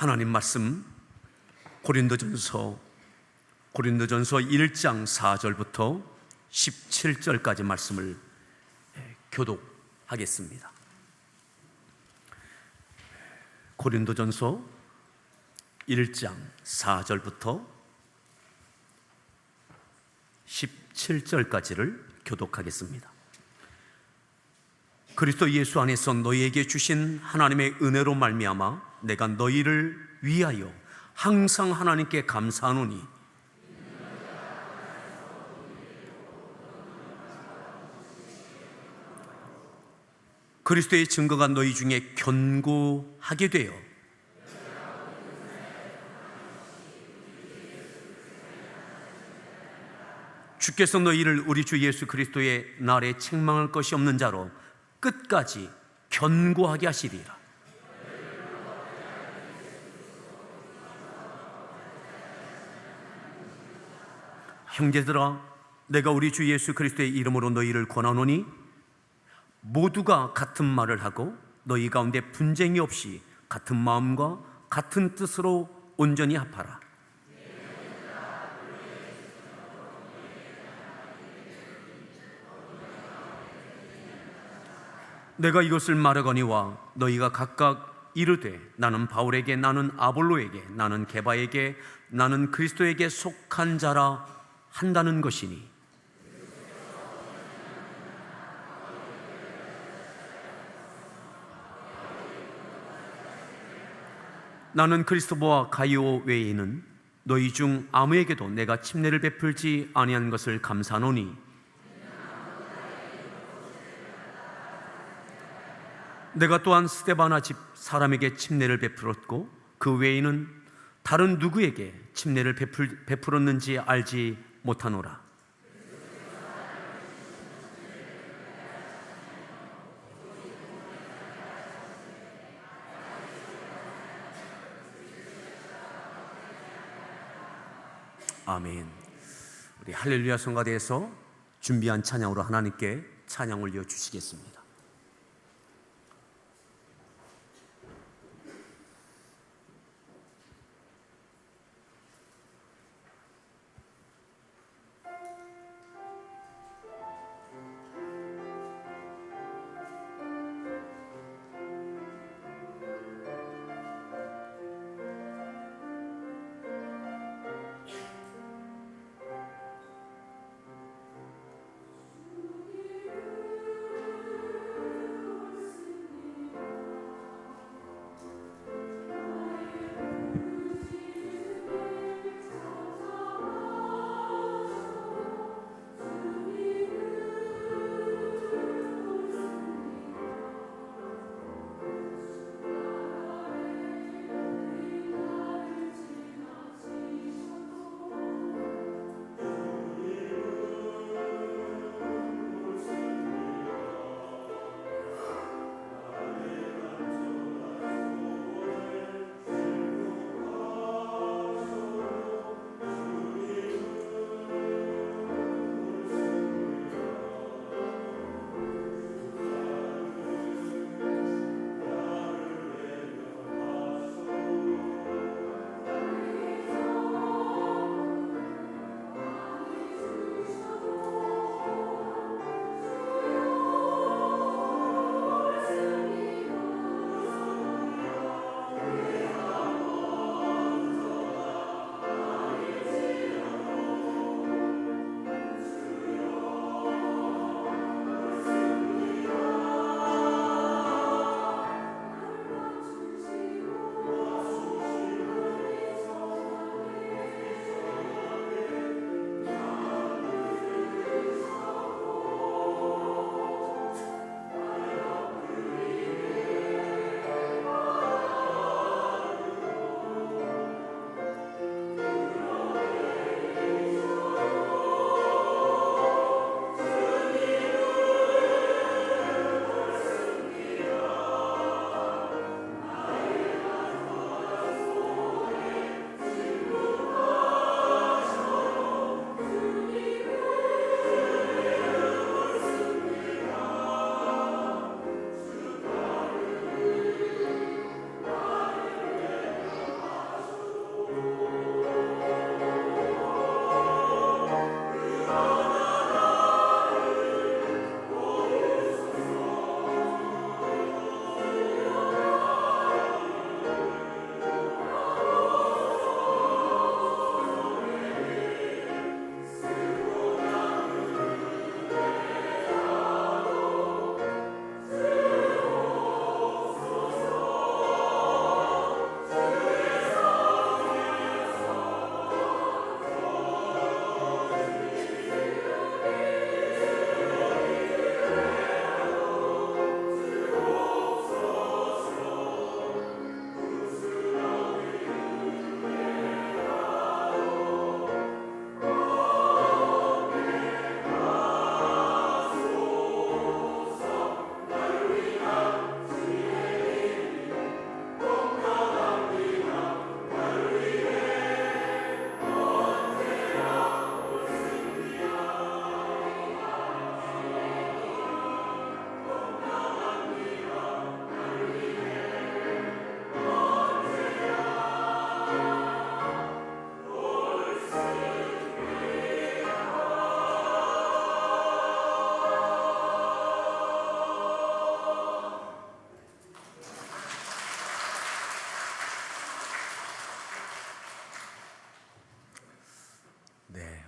하나님 말씀 고린도전서 1장 4절부터 17절까지 말씀을 교독하겠습니다. 고린도전서 1장 4절부터 17절까지를 교독하겠습니다. 그리스도 예수 안에서 너희에게 주신 하나님의 은혜로 말미암아 내가 너희를 위하여 항상 하나님께 감사하노니 그리스도의 증거가 너희 중에 견고하게 되어 주께서 너희를 우리 주 예수 그리스도의 날에 책망할 것이 없는 자로 끝까지 견고하게 하시리라. 형제들아, 내가 우리 주 예수 그리스도의 이름으로 너희를 권하노니 모두가 같은 말을 하고 너희 가운데 분쟁이 없이 같은 마음과 같은 뜻으로 온전히 합하라. 내가 이것을 말하거니와 너희가 각각 이르되 나는 바울에게, 나는 아볼로에게, 나는 게바에게, 나는 그리스도에게 속한 자라 한다는 것이니 나는 그리스도와 가이오 외에는 너희 중 아무에게도 내가 침례를 베풀지 아니한 것을 감사하노니 내가 또한 스데바나 집 사람에게 침례를 베풀었고 그 외에는 다른 누구에게 침례를 베풀었는지 알지 못하노라. 아멘. 우리 할렐루야 성가대에서 준비한 찬양으로 하나님께 찬양 올려주시겠습니다.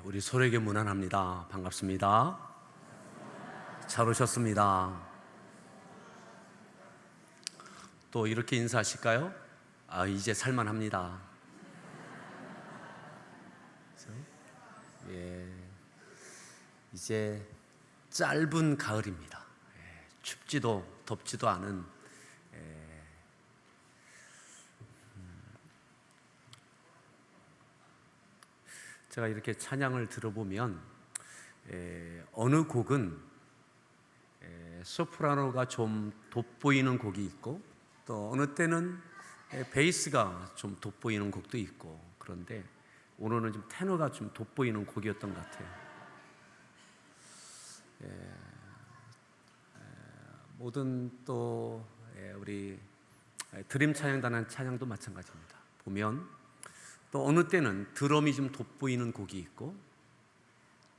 우리 서로에게 문안합니다. 반갑습니다. 잘 오셨습니다. 또 이렇게 인사하실까요? 이제 살만합니다. 예, 이제 짧은 가을입니다. 춥지도 덥지도 않은 제가 이렇게 찬양을 들어보면 어느 곡은 소프라노가 좀 돋보이는 곡이 있고 또 어느 때는 베이스가 좀 돋보이는 곡도 있고, 그런데 오늘은 좀 테너가 좀 돋보이는 곡이었던 것 같아요. 모든 또 우리 드림 찬양단한 찬양도 마찬가지입니다. 보면 또 어느 때는 드럼이 좀 돋보이는 곡이 있고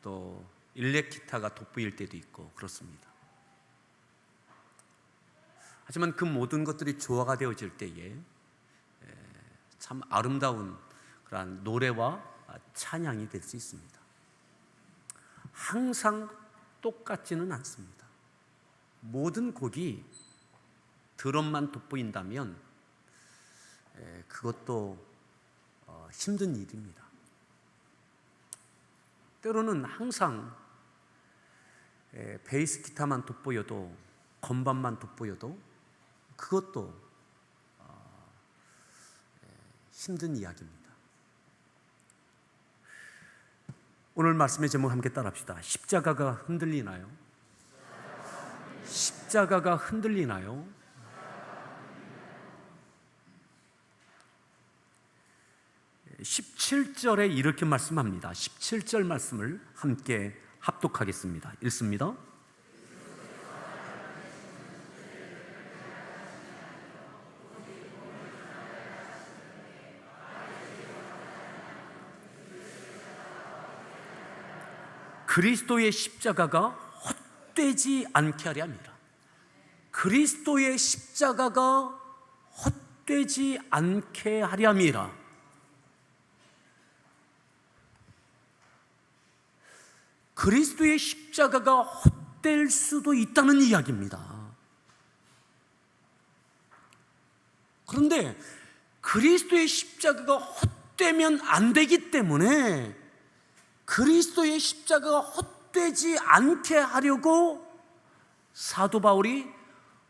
또 일렉 기타가 돋보일 때도 있고 그렇습니다. 하지만 그 모든 것들이 조화가 되어질 때에 참 아름다운 그러한 노래와 찬양이 될 수 있습니다. 항상 똑같지는 않습니다. 모든 곡이 드럼만 돋보인다면 그것도 힘든 일입니다. 때로는 항상 베이스 기타만 돋보여도, 건반만 돋보여도 그것도 힘든 이야기입니다. 오늘 말씀의 제목 함께 따라합시다. 십자가가 흔들리나요? 십자가가 흔들리나요? 17절에 이렇게 말씀합니다. 17절 말씀을 함께 합독하겠습니다. 읽습니다. 그리스도의 십자가가 헛되지 않게 하려 합니다. 그리스도의 십자가가 헛되지 않게 하려 함이라. 그리스도의 십자가가 헛될 수도 있다는 이야기입니다. 그런데 그리스도의 십자가가 헛되면 안 되기 때문에 그리스도의 십자가가 헛되지 않게 하려고 사도 바울이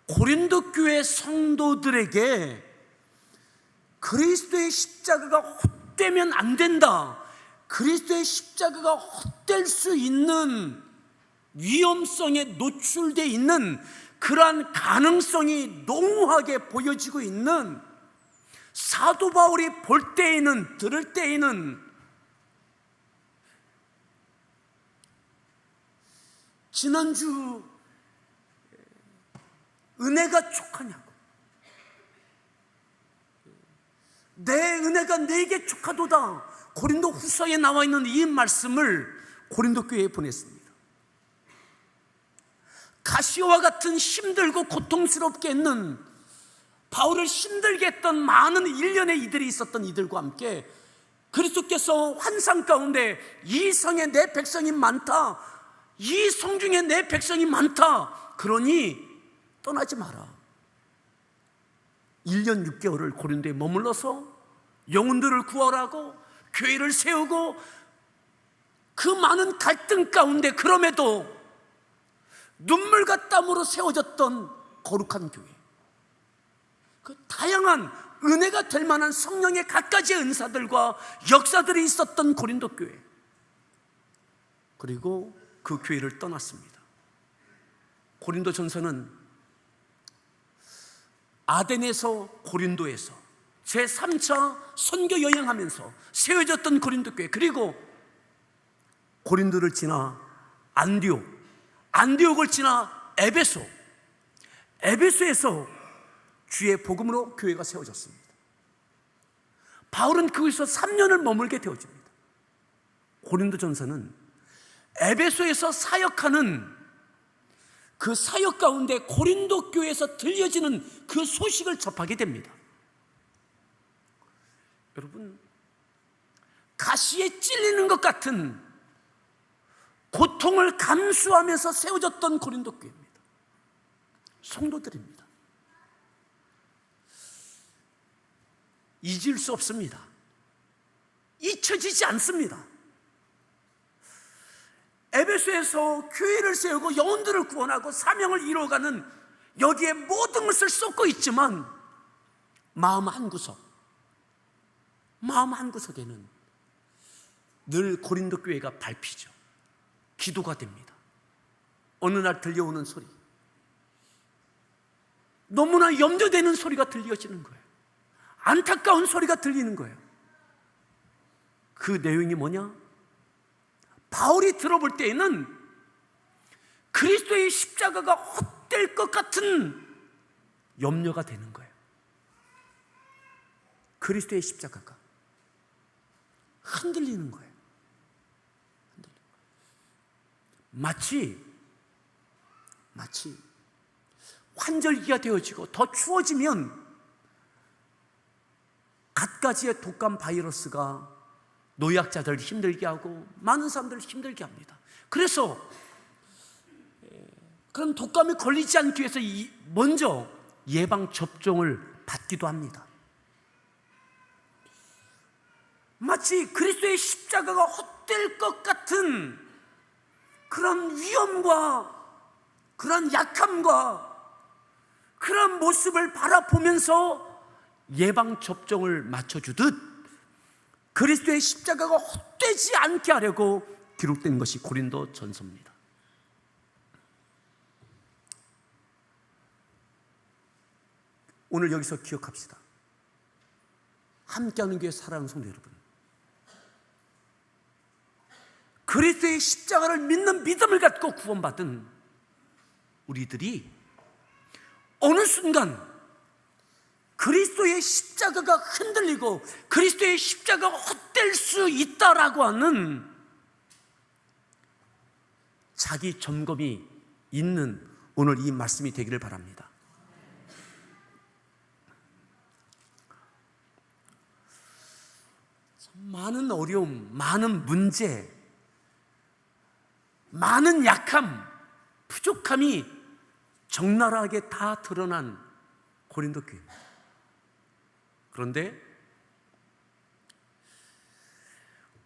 고린도 교회 성도들에게 그리스도의 십자가가 헛되면 안 된다, 그리스도의 십자가가 헛될 수 있는 위험성에 노출되어 있는 그러한 가능성이 농후하게 보여지고 있는, 사도 바울이 볼 때에는, 들을 때에는 지난주 은혜가 족하냐고, 내 은혜가 내게 족하도다, 고린도 후서에 나와 있는 이 말씀을 고린도 교회에 보냈습니다. 가시와 같은 힘들고 고통스럽게 했는, 바울을 힘들게 했던 많은 일련의 이들이 있었던 이들과 함께 그리스도께서 환상 가운데 이 성에 내 백성이 많다, 이 성 중에 내 백성이 많다, 그러니 떠나지 마라. 1년 6개월을 고린도에 머물러서 영혼들을 구하라고 교회를 세우고, 그 많은 갈등 가운데 그럼에도 눈물과 땀으로 세워졌던 거룩한 교회, 그 다양한 은혜가 될 만한 성령의 갖가지의 은사들과 역사들이 있었던 고린도 교회, 그리고 그 교회를 떠났습니다. 고린도 전서는 아덴에서 고린도에서 제3차 선교 여행하면서 세워졌던 고린도 교회, 그리고 고린도를 지나 안디옥, 안디옥을 지나 에베소, 에베소에서 주의 복음으로 교회가 세워졌습니다. 바울은 거기서 3년을 머물게 되어집니다. 고린도 전서는 에베소에서 사역하는 그 사역 가운데 고린도 교회에서 들려지는 그 소식을 접하게 됩니다. 여러분, 가시에 찔리는 것 같은 고통을 감수하면서 세워졌던 고린도 교회입니다. 성도들입니다. 잊을 수 없습니다. 잊혀지지 않습니다. 에베소에서 교회를 세우고 영혼들을 구원하고 사명을 이루어가는 여기에 모든 것을 쏟고 있지만 마음 한구석에는 늘 고린도 교회가 밟히죠. 기도가 됩니다. 어느 날 들려오는 소리, 너무나 염려되는 소리가 들려지는 거예요. 안타까운 소리가 들리는 거예요. 그 내용이 뭐냐? 바울이 들어볼 때에는 그리스도의 십자가가 헛될 것 같은 염려가 되는 거예요. 그리스도의 십자가가 흔들리는 거예요. 마치 환절기가 되어지고 더 추워지면 갖가지의 독감 바이러스가 노약자들 힘들게 하고 많은 사람들을 힘들게 합니다. 그래서 그런 독감에 걸리지 않기 위해서 먼저 예방 접종을 받기도 합니다. 마치 그리스도의 십자가가 헛될 것 같은 그런 위험과 그런 약함과 그런 모습을 바라보면서 예방 접종을 맞춰주듯 그리스도의 십자가가 헛되지 않게 하려고 기록된 것이 고린도 전서입니다. 오늘 여기서 기억합시다. 함께하는 교회 사랑하는 성도 여러분, 그리스도의 십자가를 믿는 믿음을 갖고 구원받은 우리들이 어느 순간 그리스도의 십자가가 흔들리고 그리스도의 십자가가 헛될 수 있다라고 하는 자기 점검이 있는 오늘 이 말씀이 되기를 바랍니다. 많은 어려움, 많은 문제, 많은 약함, 부족함이 적나라하게 다 드러난 고린도 교회입니다. 그런데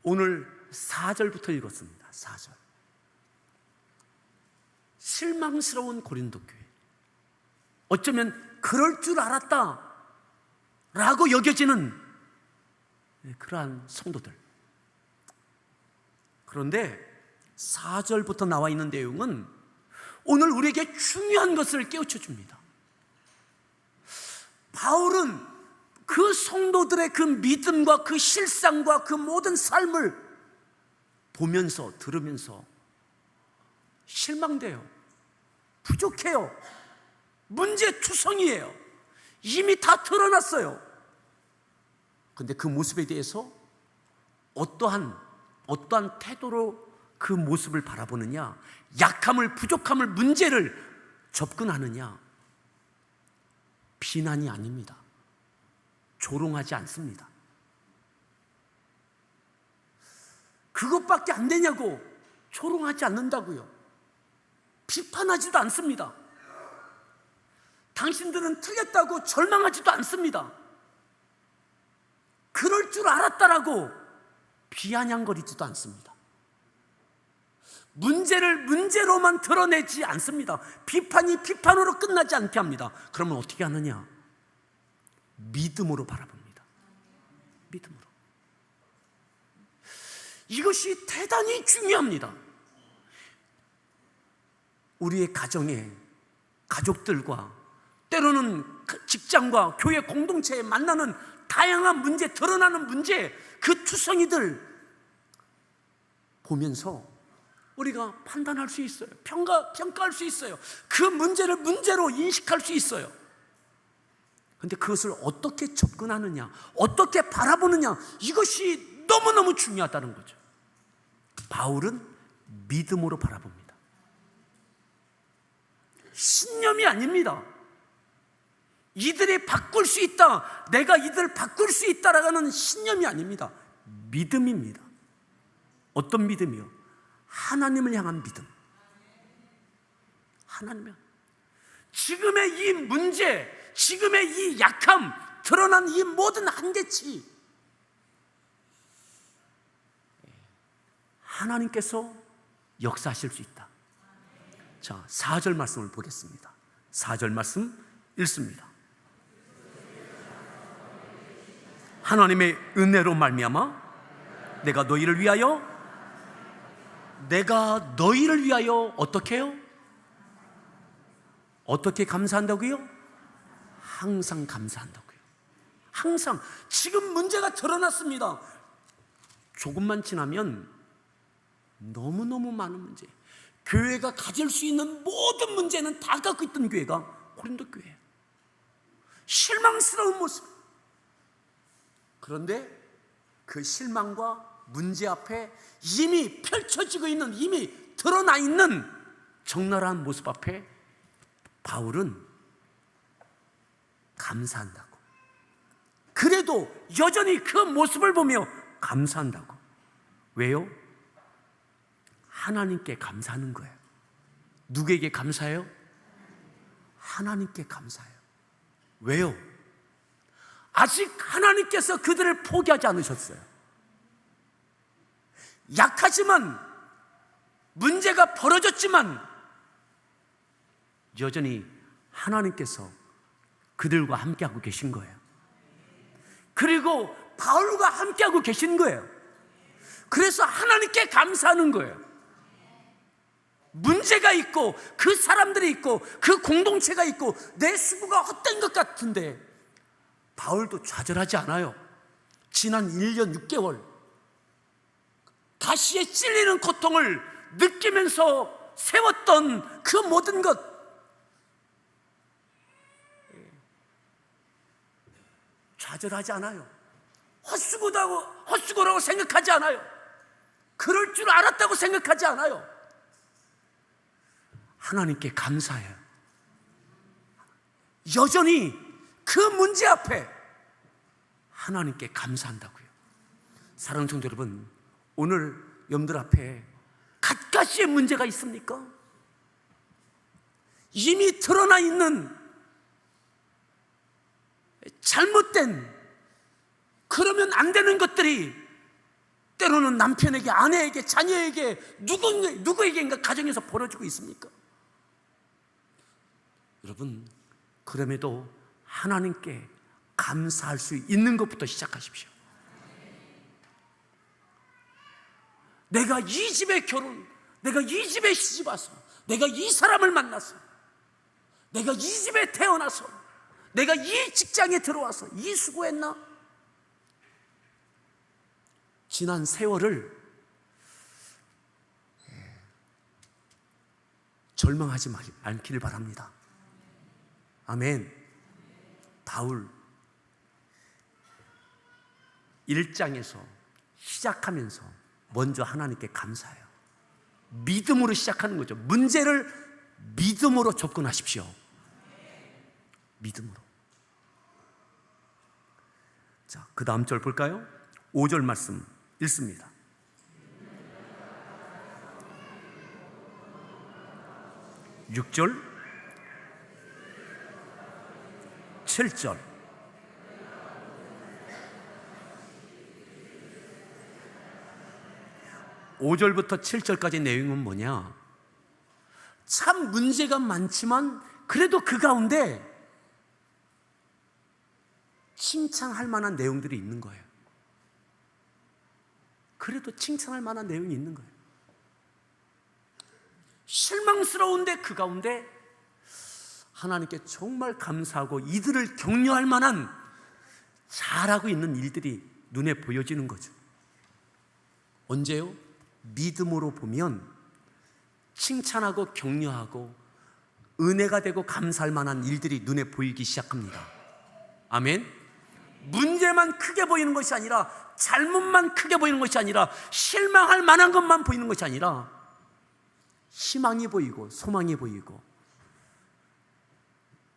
오늘 4절부터 읽었습니다. 4절. 실망스러운 고린도 교회. 어쩌면 그럴 줄 알았다 라고 여겨지는 그러한 성도들. 그런데 4절부터 나와 있는 내용은 오늘 우리에게 중요한 것을 깨우쳐 줍니다. 바울은 그 성도들의 그 믿음과 그 실상과 그 모든 삶을 보면서 들으면서 실망돼요. 부족해요. 문제투성이에요. 이미 다 드러났어요. 그런데 그 모습에 대해서 어떠한 태도로 그 모습을 바라보느냐, 약함을, 부족함을, 문제를 접근하느냐, 비난이 아닙니다. 조롱하지 않습니다. 그것밖에 안 되냐고 조롱하지 않는다고요. 비판하지도 않습니다. 당신들은 틀렸다고 절망하지도 않습니다. 그럴 줄 알았다라고 비아냥거리지도 않습니다. 문제를 문제로만 드러내지 않습니다. 비판이 비판으로 끝나지 않게 합니다. 그러면 어떻게 하느냐? 믿음으로 바라봅니다. 믿음으로. 이것이 대단히 중요합니다. 우리의 가정에 가족들과 때로는 직장과 교회 공동체에 만나는 다양한 문제, 드러나는 문제, 그 투성이들 보면서 우리가 판단할 수 있어요. 평가할 수 있어요. 그 문제를 문제로 인식할 수 있어요. 그런데 그것을 어떻게 접근하느냐, 어떻게 바라보느냐, 이것이 너무너무 중요하다는 거죠. 바울은 믿음으로 바라봅니다. 신념이 아닙니다. 이들이 바꿀 수 있다, 내가 이들을 바꿀 수 있다라는 신념이 아닙니다. 믿음입니다. 어떤 믿음이요? 하나님을 향한 믿음. 하나님은 지금의 이 문제, 지금의 이 약함, 드러난 이 모든 한계치, 하나님께서 역사하실 수 있다. 자, 4절 말씀을 보겠습니다. 4절 말씀 읽습니다. 하나님의 은혜로 말미암아 내가 너희를 위하여 어떻게 해요? 어떻게 감사한다고요? 항상 감사한다고요. 항상. 지금 문제가 드러났습니다. 조금만 지나면 너무너무 많은 문제, 교회가 가질 수 있는 모든 문제는 다 갖고 있던 교회가 고린도 교회예요. 실망스러운 모습. 그런데 그 실망과 문제 앞에 이미 펼쳐지고 있는, 이미 드러나 있는 적나라한 모습 앞에 바울은 감사한다고. 그래도 여전히 그 모습을 보며 감사한다고. 왜요? 하나님께 감사하는 거예요. 누구에게 감사해요? 하나님께 감사해요. 왜요? 아직 하나님께서 그들을 포기하지 않으셨어요. 약하지만, 문제가 벌어졌지만 여전히 하나님께서 그들과 함께하고 계신 거예요. 그리고 바울과 함께하고 계신 거예요. 그래서 하나님께 감사하는 거예요. 문제가 있고 그 사람들이 있고 그 공동체가 있고 내 수고가 헛된 것 같은데 바울도 좌절하지 않아요. 지난 1년 6개월 가시에 찔리는 고통을 느끼면서 세웠던 그 모든 것, 좌절하지 않아요. 헛수고라고 생각하지 않아요. 그럴 줄 알았다고 생각하지 않아요. 하나님께 감사해요. 여전히 그 문제 앞에 하나님께 감사한다고요. 사랑하는 성도 여러분, 오늘 여러분들 앞에 갖가지의 문제가 있습니까? 이미 드러나 있는 잘못된, 그러면 안 되는 것들이 때로는 남편에게, 아내에게, 자녀에게, 누구에게인가 가정에서 벌어지고 있습니까? 여러분, 그럼에도 하나님께 감사할 수 있는 것부터 시작하십시오. 내가 이 집에 내가 이 집에 시집 와서, 내가 이 사람을 만나서, 내가 이 집에 태어나서, 내가 이 직장에 들어와서 이 수고했나? 지난 세월을 절망하지 않기를 바랍니다. 아멘. 바울 1장에서 시작하면서 먼저 하나님께 감사해요. 믿음으로 시작하는 거죠. 문제를 믿음으로 접근하십시오. 믿음으로. 자, 그 다음 절 볼까요? 5절 말씀 읽습니다. 육 절 7절. (5절부터) (7절까지) 내용은 뭐냐? 참 문제가 많지만 그래도 그 가운데 칭찬할 만한 내용들이 있는 거예요. 그래도 칭찬할 만한 내용이 있는 거예요. 실망스러운데 그 가운데 하나님께 정말 감사하고 이들을 격려할 만한 잘하고 있는 일들이 눈에 보여지는 거죠. 언제요? 믿음으로 보면 칭찬하고 격려하고 은혜가 되고 감사할 만한 일들이 눈에 보이기 시작합니다. 아멘. 문제만 크게 보이는 것이 아니라, 잘못만 크게 보이는 것이 아니라, 실망할 만한 것만 보이는 것이 아니라 희망이 보이고 소망이 보이고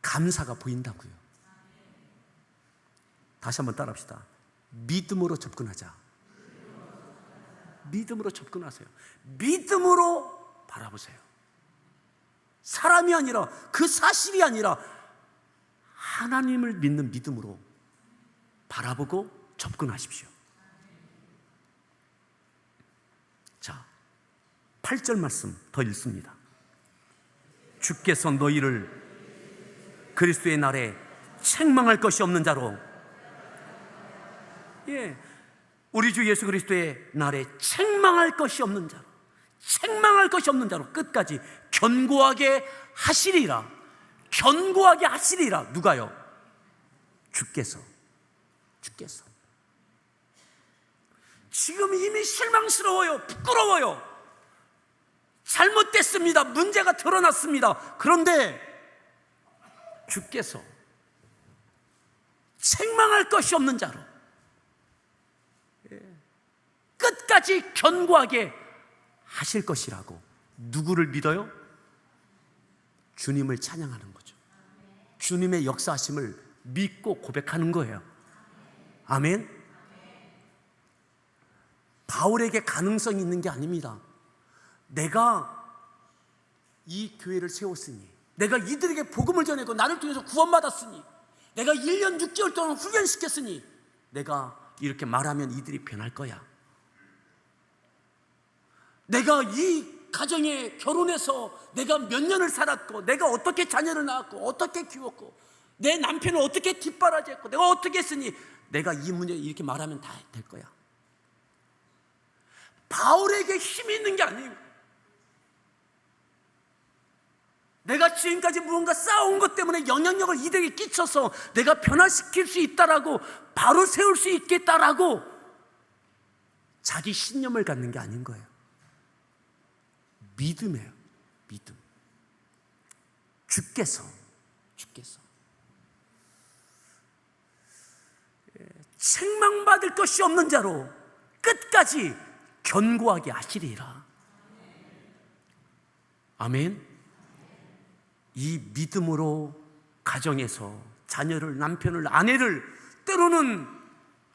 감사가 보인다고요. 다시 한번 따라합시다. 믿음으로 접근하자. 믿음으로 접근하세요. 믿음으로 바라보세요. 사람이 아니라, 그 사실이 아니라 하나님을 믿는 믿음으로 바라보고 접근하십시오. 자, 8절 말씀 더 읽습니다. 주께서 너희를 그리스도의 날에 책망할 것이 없는 자로, 우리 주 예수 그리스도의 날에 책망할 것이 없는 자로, 책망할 것이 없는 자로 끝까지 견고하게 하시리라. 견고하게 하시리라. 누가요? 주께서. 지금 이미 실망스러워요. 부끄러워요. 잘못됐습니다. 문제가 드러났습니다. 그런데 주께서 책망할 것이 없는 자로 끝까지 견고하게 하실 것이라고. 누구를 믿어요? 주님을 찬양하는 거죠. 주님의 역사하심을 믿고 고백하는 거예요. 아멘. 바울에게 가능성이 있는 게 아닙니다. 내가 이 교회를 세웠으니, 내가 이들에게 복음을 전하고 나를 통해서 구원받았으니, 내가 1년 6개월 동안 훈련시켰으니 내가 이렇게 말하면 이들이 변할 거야. 내가 이 가정에 결혼해서 내가 몇 년을 살았고, 내가 어떻게 자녀를 낳았고, 어떻게 키웠고, 내 남편을 어떻게 뒷바라지했고, 내가 어떻게 했으니 내가 이 문제 이렇게 말하면 다 될 거야. 바울에게 힘이 있는 게 아니에요. 내가 지금까지 무언가 쌓아온 것 때문에 영향력을 이들에게 끼쳐서 내가 변화시킬 수 있다라고, 바로 세울 수 있겠다라고 자기 신념을 갖는 게 아닌 거예요. 믿음이에요. 믿음. 주께서 책망받을 것이 없는 자로 끝까지 견고하게 하시리라. 아멘. 이 믿음으로 가정에서 자녀를, 남편을, 아내를, 때로는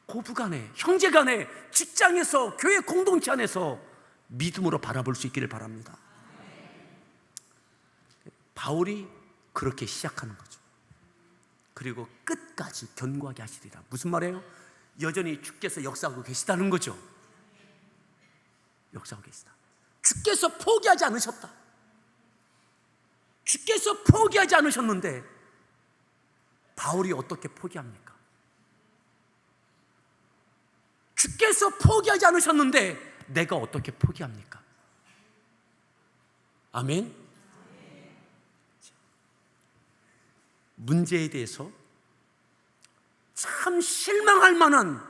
고부간에, 형제간에, 직장에서, 교회 공동체 안에서 믿음으로 바라볼 수 있기를 바랍니다. 바울이 그렇게 시작하는 거죠. 그리고 끝까지 견고하게 하시리라. 무슨 말이에요? 여전히 주께서 역사하고 계시다는 거죠. 역사하고 계시다. 주께서 포기하지 않으셨다. 주께서 포기하지 않으셨는데 바울이 어떻게 포기합니까? 주께서 포기하지 않으셨는데 내가 어떻게 포기합니까? 아멘. 문제에 대해서 참 실망할 만한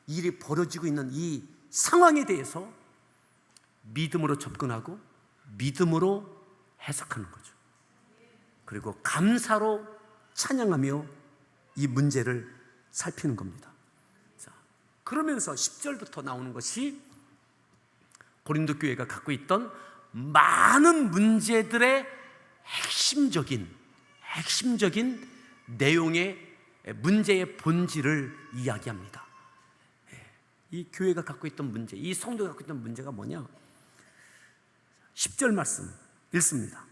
일이 벌어지고 있는 이 상황에 대해서 믿음으로 접근하고 믿음으로 해석하는 거죠. 그리고 감사로 찬양하며 이 문제를 살피는 겁니다. 자, 그러면서 10절부터 나오는 것이 고린도 교회가 갖고 있던 많은 문제들의 핵심적인 내용의 문제의 본질을 이야기합니다. 이 교회가 갖고 있던 문제, 이 성도가 갖고 있던 문제가 뭐냐? 10절 말씀 읽습니다.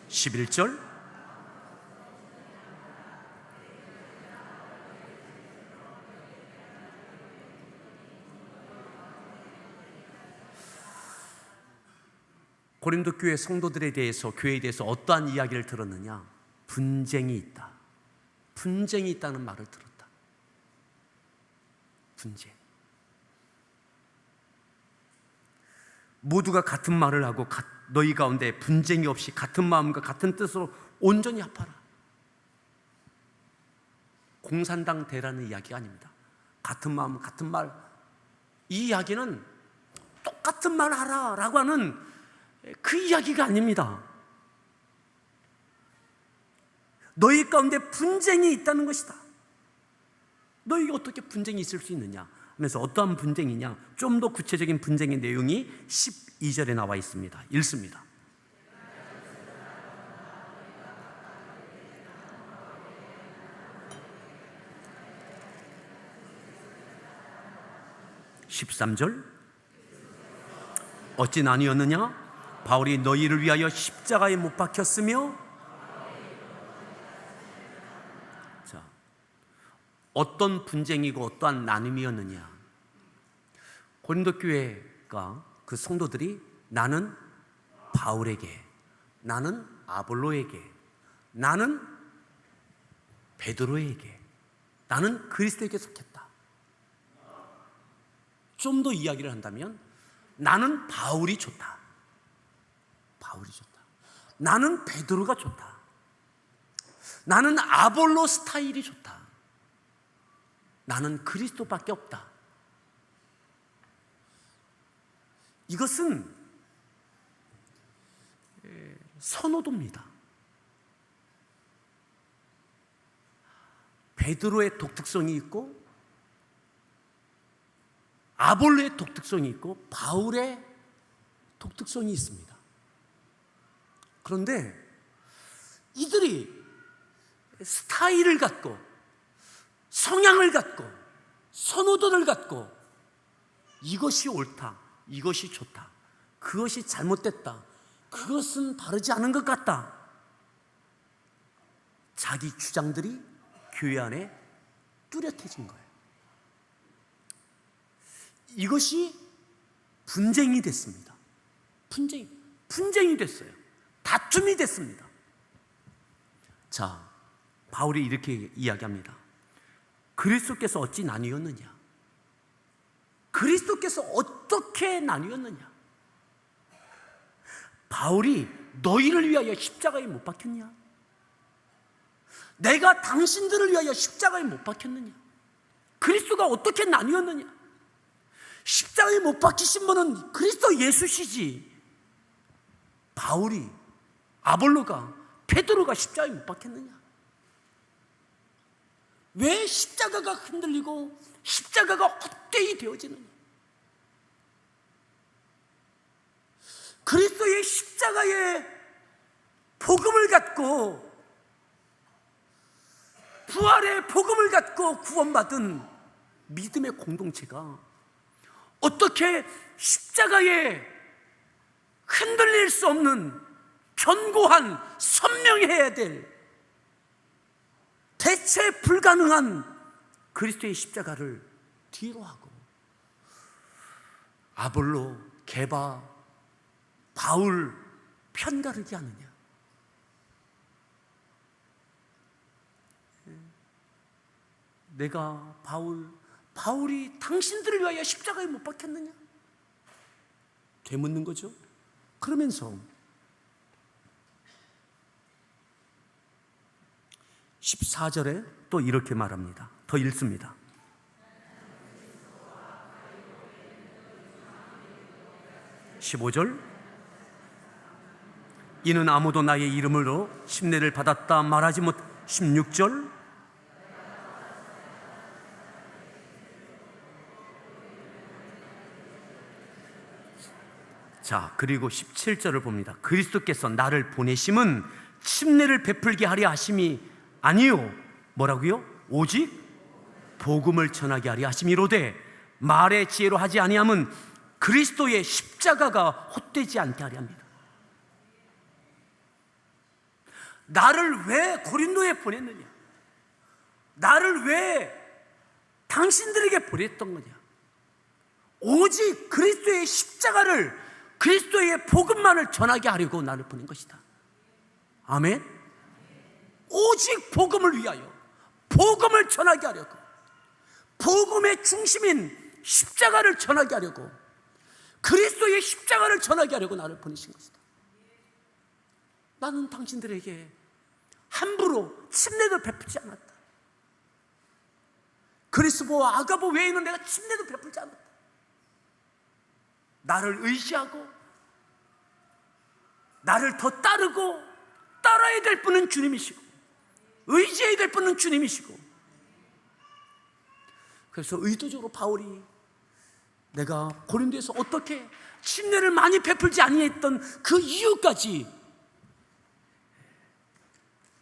(11절) 고린도 교회 성도들에 대해서, 교회에 대해서 어떠한 이야기를 들었느냐? 분쟁이 있다. 분쟁이 있다는 말을 들었다. 분쟁. 모두가 같은 말을 하고 너희 가운데 분쟁이 없이 같은 마음과 같은 뜻으로 온전히 합하라. 공산당 대라는 이야기가 아닙니다. 같은 마음, 같은 말. 이 이야기는 똑같은 말 하라 라고 하는 그 이야기가 아닙니다. 너희 가운데 분쟁이 있다는 것이다. 너희가 어떻게 분쟁이 있을 수 있느냐 하면서 어떠한 분쟁이냐, 좀 더 구체적인 분쟁의 내용이 12절에 나와 있습니다. 읽습니다. 13절 어찌 나뉘었느냐? 바울이 너희를 위하여 십자가에 못 박혔으며. 자, 어떤 분쟁이고 어떠한 나눔이었느냐? 고린도 교회가 그 성도들이 나는 바울에게, 나는 아볼로에게, 나는 베드로에게, 나는 그리스도에게 속했다. 좀 더 이야기를 한다면 나는 바울이 좋다. 바울이 좋다. 나는 베드로가 좋다. 나는 아볼로 스타일이 좋다. 나는 그리스도밖에 없다. 이것은 선호도입니다. 베드로의 독특성이 있고 아볼로의 독특성이 있고 바울의 독특성이 있습니다. 그런데 이들이 스타일을 갖고 성향을 갖고 선호도를 갖고 이것이 옳다, 이것이 좋다, 그것이 잘못됐다, 그것은 바르지 않은 것 같다, 자기 주장들이 교회 안에 뚜렷해진 거예요. 이것이 분쟁이 됐습니다. 분쟁이 됐어요. 다툼이 됐습니다. 자, 바울이 이렇게 이야기합니다. 그리스도께서 어찌 나뉘었느냐? 그리스도께서 어떻게 나뉘었느냐? 바울이 너희를 위하여 십자가에 못 박혔냐? 내가 당신들을 위하여 십자가에 못 박혔느냐? 그리스도가 어떻게 나뉘었느냐? 십자가에 못 박히신 분은 그리스도 예수시지. 바울이, 아볼로가, 베드로가 십자가에 못 박혔느냐? 왜 십자가가 흔들리고 십자가가 헛되이 되어지느냐? 그리스도의 십자가의 복음을 갖고, 부활의 복음을 갖고 구원받은 믿음의 공동체가 어떻게 십자가에 흔들릴 수 없는 견고한, 선명해야 될, 대체 불가능한 그리스도의 십자가를 뒤로 하고 아볼로, 게바, 바울 편가르기 하느냐? 내가 바울이 당신들을 위하여 십자가에 못 박혔느냐? 되묻는 거죠. 그러면서 14절에 또 이렇게 말합니다. 더 읽습니다. (15절) 이는 아무도 나의 이름으로 침례를 받았다 말하지 못. (16절) 자, 그리고 17절을 봅니다. 그리스도께서 나를 보내심은 침례를 베풀게 하려 하심이 아니요. 뭐라고요? 오직 복음을 전하게 하려 하심이로되 말의 지혜로 하지 아니함은 그리스도의 십자가가 헛되지 않게 하려 합니다. 나를 왜 고린도에 보냈느냐? 나를 왜 당신들에게 보냈던 거냐? 오직 그리스도의 십자가를, 그리스도의 복음만을 전하게 하려고 나를 보낸 것이다. 아멘. 오직 복음을 위하여, 복음을 전하게 하려고, 복음의 중심인 십자가를 전하게 하려고, 그리스도의 십자가를 전하게 하려고 나를 보내신 것이다. 나는 당신들에게 함부로 침례도 베풀지 않았다. 그리스도와 아가보 외에는 내가 침례도 베풀지 않았다. 나를 의지하고 나를 더 따르고 따라야 될 분은 주님이시고 의지해야 될 분은 주님이시고, 그래서 의도적으로 바울이 내가 고린도에서 어떻게 침례를 많이 베풀지 아니했던 그 이유까지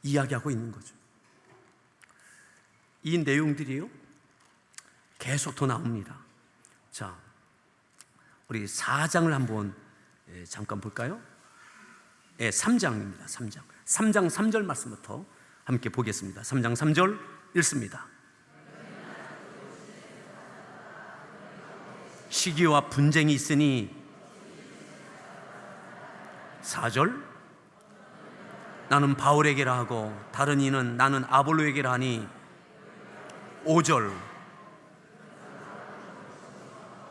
이야기하고 있는 거죠. 이 내용들이요 계속 더 나옵니다. 자, 우리 4장을 한번 잠깐 볼까요? 3장입니다. 3장 3절 말씀부터 함께 보겠습니다. 3장 3절 읽습니다. 시기와 분쟁이 있으니 4절 나는 바울에게라 하고 다른 이는 나는 아볼로에게라 하니 5절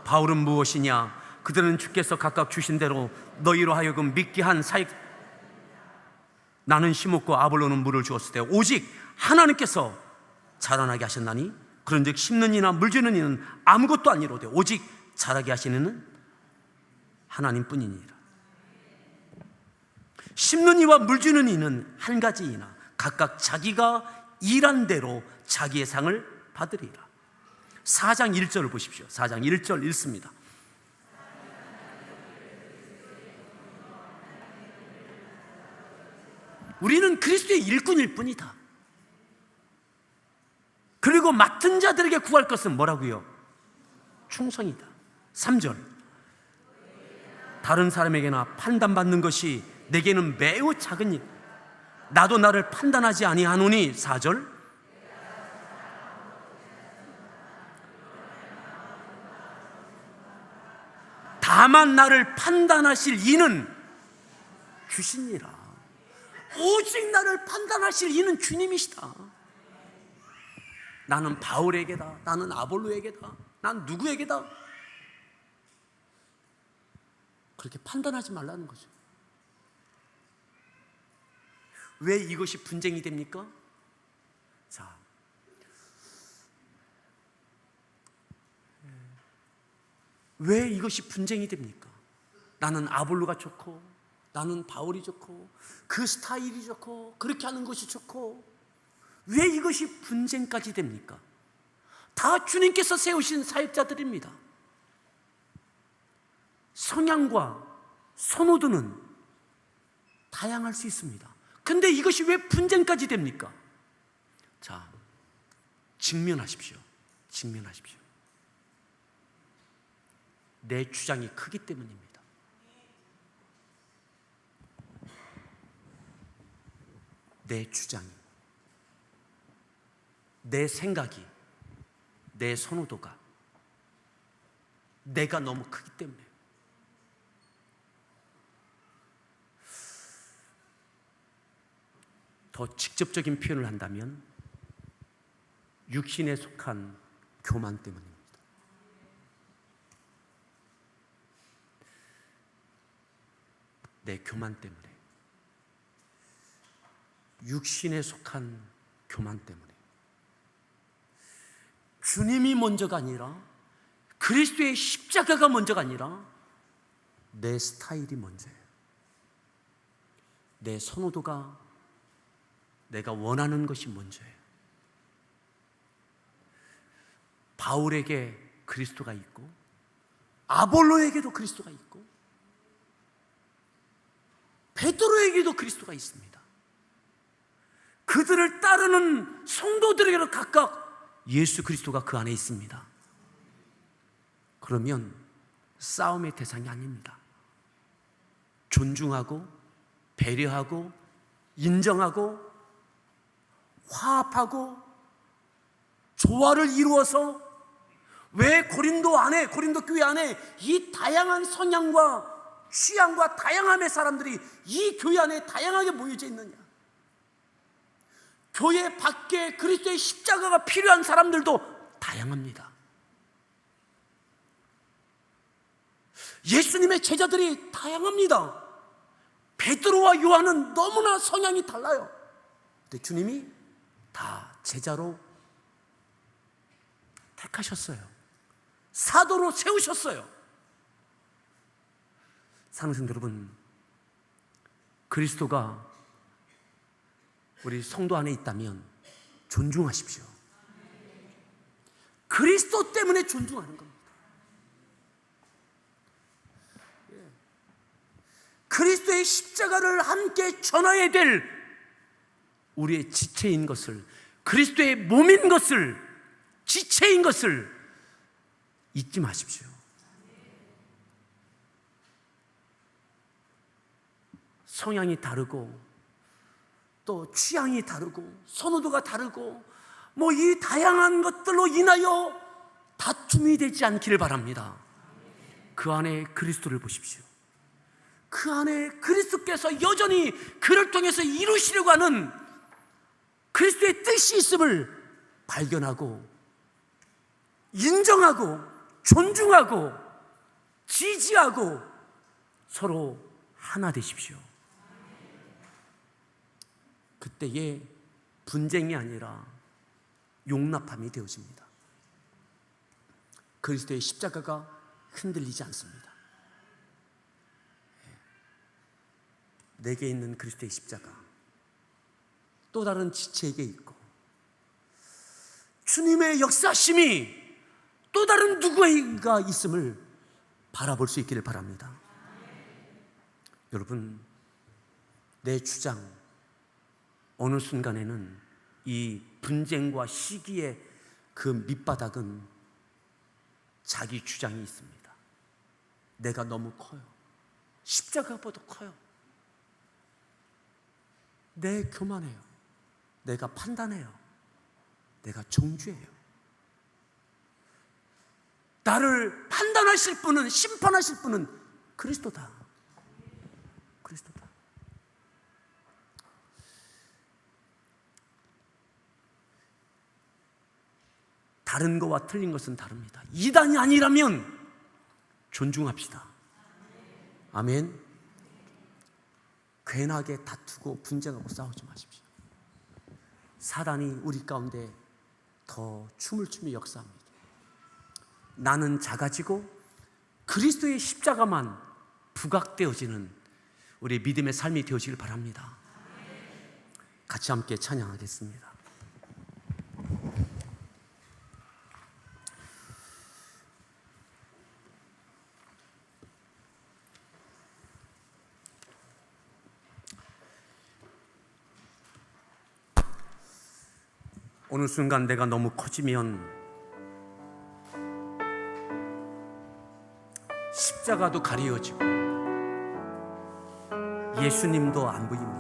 바울은 무엇이냐? 그들은 주께서 각각 주신 대로 너희로 하여금 믿게 한 사역. 나는 심었고 아볼로는 물을 주었을 때 오직 하나님께서 자라나게 하셨나니 그런즉 심는 이나 물주는 이는 아무것도 아니로되 오직 자라게 하시는 이는 하나님뿐이니라. 심는 이와 물주는 이는 한 가지이나 각각 자기가 일한 대로 자기의 상을 받으리라. 4장 1절을 보십시오. 4장 1절 읽습니다. 우리는 그리스도의 일꾼일 뿐이다. 그리고 맡은 자들에게 구할 것은 뭐라고요? 충성이다. 3절 다른 사람에게나 판단받는 것이 내게는 매우 작은 일. 나도 나를 판단하지 아니하노니. 4절 다만 나를 판단하실 이는 주시니라. 오직 나를 판단하실 이는 주님이시다. 나는 바울에게다, 나는 아볼로에게다, 난 누구에게다, 그렇게 판단하지 말라는 거죠. 왜 이것이 분쟁이 됩니까? 자, 왜 이것이 분쟁이 됩니까? 나는 아볼로가 좋고 나는 바울이 좋고 그 스타일이 좋고 그렇게 하는 것이 좋고, 왜 이것이 분쟁까지 됩니까? 다 주님께서 세우신 사역자들입니다. 성향과 선호도는 다양할 수 있습니다. 근데 이것이 왜 분쟁까지 됩니까? 자, 직면하십시오. 내 주장이 크기 때문입니다. 내 주장이, 내 생각이, 내 선호도가 내가 너무 크기 때문에. 더 직접적인 표현을 한다면 육신에 속한 교만 때문입니다. 내 교만 때문에, 육신에 속한 교만 때문에. 주님이 먼저가 아니라, 그리스도의 십자가가 먼저가 아니라 내 스타일이 먼저예요. 내 선호도가, 내가 원하는 것이 먼저예요. 바울에게 그리스도가 있고 아볼로에게도 그리스도가 있고 베드로에게도 그리스도가 있습니다. 그들을 따르는 성도들에게도 각각 예수 그리스도가 그 안에 있습니다. 그러면 싸움의 대상이 아닙니다. 존중하고 배려하고 인정하고 화합하고 조화를 이루어서, 왜 고린도 교회 안에 이 다양한 성향과 취향과 다양함의 사람들이 이 교회 안에 다양하게 모여져 있느냐? 교회 밖에 그리스도의 십자가가 필요한 사람들도 다양합니다. 예수님의 제자들이 다양합니다. 베드로와 요한은 너무나 성향이 달라요. 근데 주님이 다 제자로 택하셨어요. 사도로 세우셨어요. 사랑하는 성도 여러분, 그리스도가 우리 성도 안에 있다면 존중하십시오. 그리스도 때문에 존중하는 겁니다. 그리스도의 십자가를 함께 전해야 될 우리의 지체인 것을, 그리스도의 몸인 것을, 지체인 것을 잊지 마십시오. 성향이 다르고 또 취향이 다르고 선호도가 다르고 뭐 이 다양한 것들로 인하여 다툼이 되지 않기를 바랍니다. 그 안에 그리스도를 보십시오. 그 안에 그리스도께서 여전히 그를 통해서 이루시려고 하는 그리스도의 뜻이 있음을 발견하고 인정하고 존중하고 지지하고 서로 하나 되십시오. 그때에 분쟁이 아니라 용납함이 되어집니다. 그리스도의 십자가가 흔들리지 않습니다. 내게 있는 그리스도의 십자가 또 다른 지체에게 있고 주님의 역사심이 또 다른 누구에게가 있음을 바라볼 수 있기를 바랍니다. 여러분, 내 주장 어느 순간에는 이 분쟁과 시기의 그 밑바닥은 자기 주장이 있습니다. 내가 너무 커요. 십자가보다 커요. 내 교만해요. 내가 판단해요. 내가 정죄해요. 나를 판단하실 분은, 심판하실 분은 그리스도다. 그리스도다. 다른 거와 틀린 것은 다릅니다. 이단이 아니라면 존중합시다. 아멘. 괜하게 다투고 분쟁하고 싸우지 마십시오. 사단이 우리 가운데 더 춤을 추며 역사합니다. 나는 작아지고 그리스도의 십자가만 부각되어지는 우리 믿음의 삶이 되어지길 바랍니다. 같이 함께 찬양하겠습니다. 어느 순간 내가 너무 커지면 십자가도 가려지고 예수님도 안 보입니다.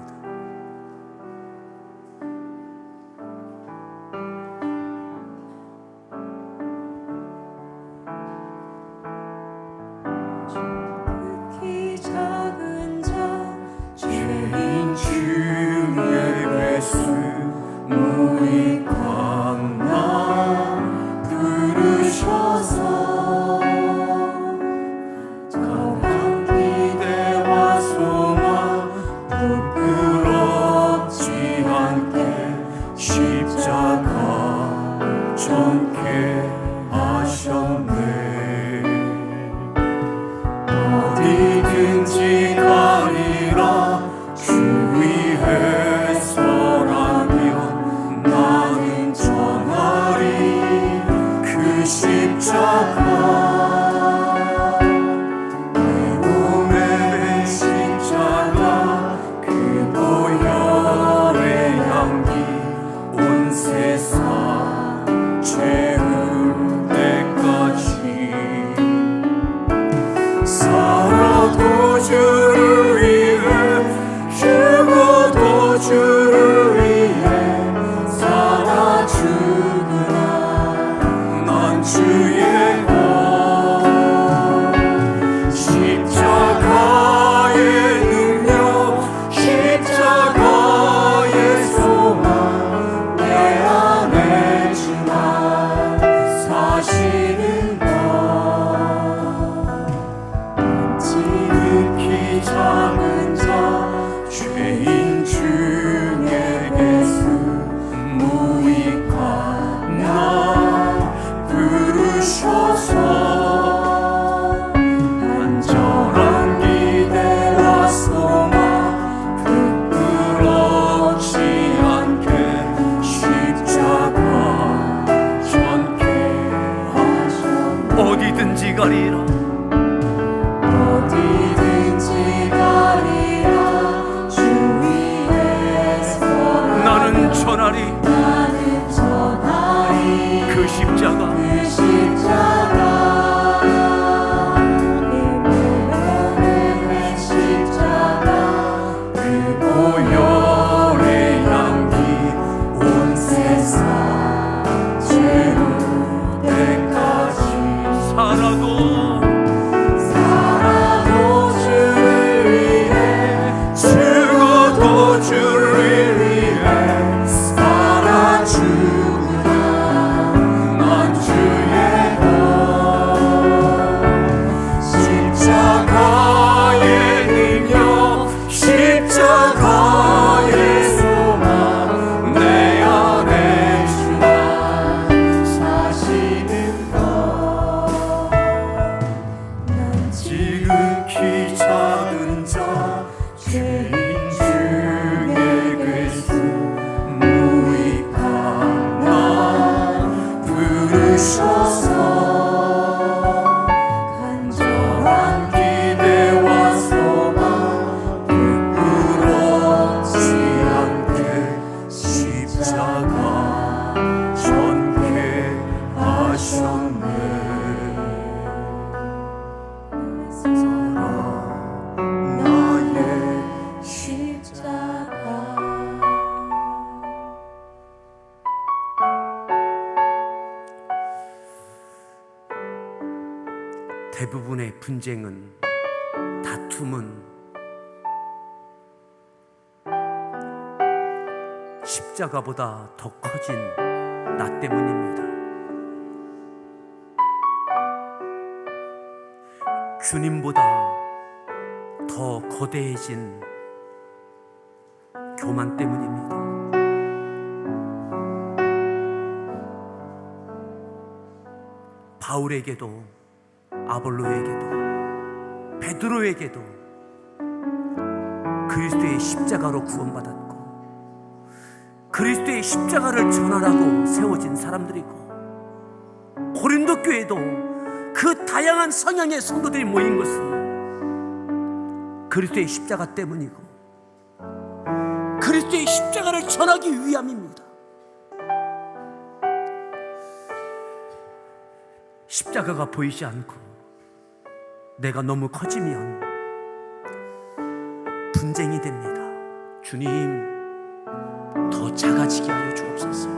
대부분의 분쟁은, 다툼은 십자가보다 더 커진 나 때문입니다. 주님보다 더 거대해진 교만 때문입니다. 바울에게도, 아볼로에게도, 베드로에게도 그리스도의 십자가로 구원받았고 그리스도의 십자가를 전하라고 세워진 사람들이고, 고린도 교회도 그 다양한 성향의 성도들이 모인 것은 그리스도의 십자가 때문이고 그리스도의 십자가를 전하기 위함입니다. 십자가가 보이지 않고 내가 너무 커지면 분쟁이 됩니다. 주님, 더 작아지게 하여 주옵소서.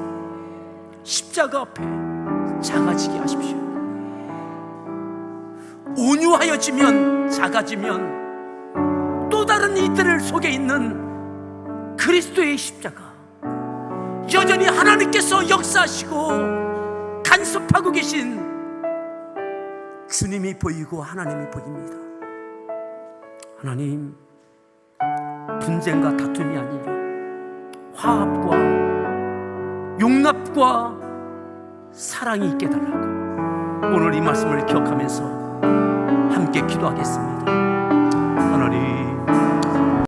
십자가 앞에 작아지게 하십시오. 온유하여지면, 작아지면 또 다른 이들 속에 있는 그리스도의 십자가, 여전히 하나님께서 역사하시고 간섭하고 계신 주님이 보이고 하나님이 보입니다. 하나님, 분쟁과 다툼이 아니라 화합과 용납과 사랑이 있게 달라고 오늘 이 말씀을 기억하면서 함께 기도하겠습니다. 하나님,